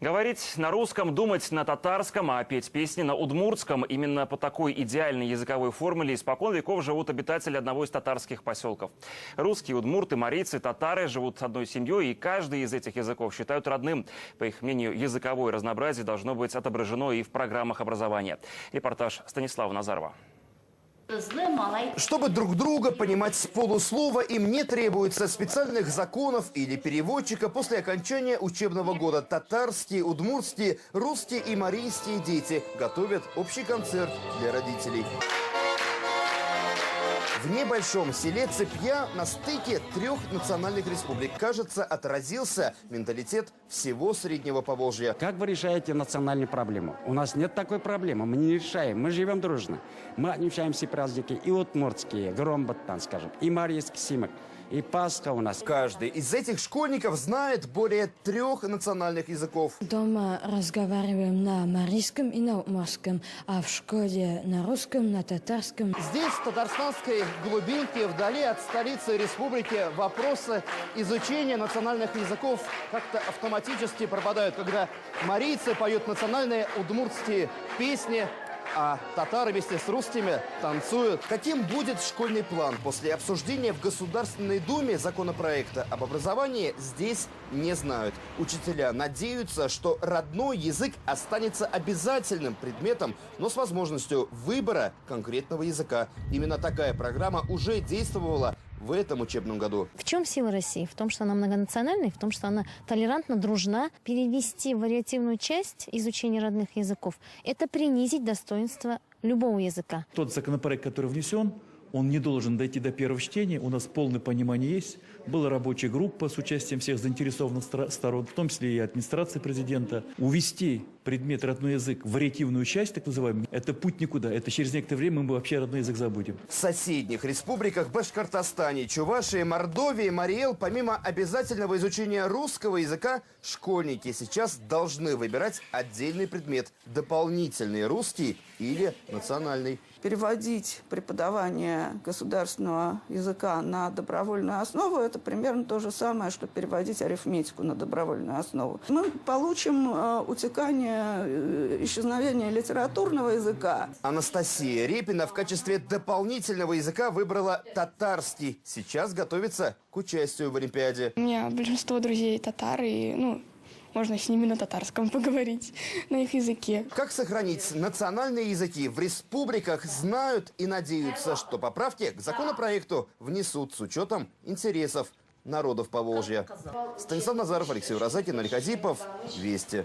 Говорить на русском, думать на татарском, а петь песни на удмуртском. Именно по такой идеальной языковой формуле испокон веков живут обитатели одного из татарских поселков. Русские, удмурты, марийцы, татары живут одной семьей, и каждый из этих языков считают родным. По их мнению, языковое разнообразие должно быть отображено и в программах образования. Репортаж Станислава Назарова. Чтобы друг друга понимать с полуслова, им не требуется специальных законов или переводчика. После окончания учебного года татарские, удмуртские, русские и марийские дети готовят общий концерт для родителей. В небольшом селе Цепья на стыке 3 национальных республик, кажется, отразился менталитет всего Среднего Поволжья. Как вы решаете национальную проблему? У нас нет такой проблемы, мы не решаем, мы живем дружно. Мы отмечаем все праздники, и удмуртские, Громбаттан, скажем, и Марийский Симок, и Пасха у нас. Каждый из этих школьников знает более 3 национальных языков. Дома разговариваем на марийском и на удмуртском, а в школе на русском, на татарском. Здесь, в татарстанской глубинке, вдали от столицы республики, вопросы изучения национальных языков как-то автоматически пропадают, когда марийцы поют национальные удмуртские песни, а татары вместе с русскими танцуют. Каким будет школьный план после обсуждения в Государственной Думе законопроекта об образовании, здесь не знают. Учителя надеются, что родной язык останется обязательным предметом, но с возможностью выбора конкретного языка. Именно такая программа уже действовала в этом учебном году. В чем сила России? В том, что она многонациональная, в том, что она толерантна, дружна. Перевести вариативную часть изучения родных языков – это принизить достоинство любого языка. Тот законопроект, который внесен, он не должен дойти до первого чтения. У нас полное понимание есть. Была рабочая группа с участием всех заинтересованных сторон, в том числе и администрации президента. Увести предмет родной язык в вариативную часть, так называемую, это путь никуда. Это через некоторое время мы вообще родной язык забудем. В соседних республиках Башкортостане, Чувашии, Мордовии, Марий Эл, помимо обязательного изучения русского языка, школьники сейчас должны выбирать отдельный предмет – дополнительный русский или национальный. Переводить преподавание государственного языка на добровольную основу – это примерно то же самое, что переводить арифметику на добровольную основу. Мы получим утекание, исчезновение литературного языка. Анастасия Репина в качестве дополнительного языка выбрала татарский. Сейчас готовится к участию в Олимпиаде. У меня большинство друзей татары, и, можно с ними на татарском поговорить, на их языке. Как сохранить национальные языки в республиках, знают и надеются, что поправки к законопроекту внесут с учетом интересов народов Поволжья. Станислав Назаров, Алексей Уразакин, Алик Азипов. Вести.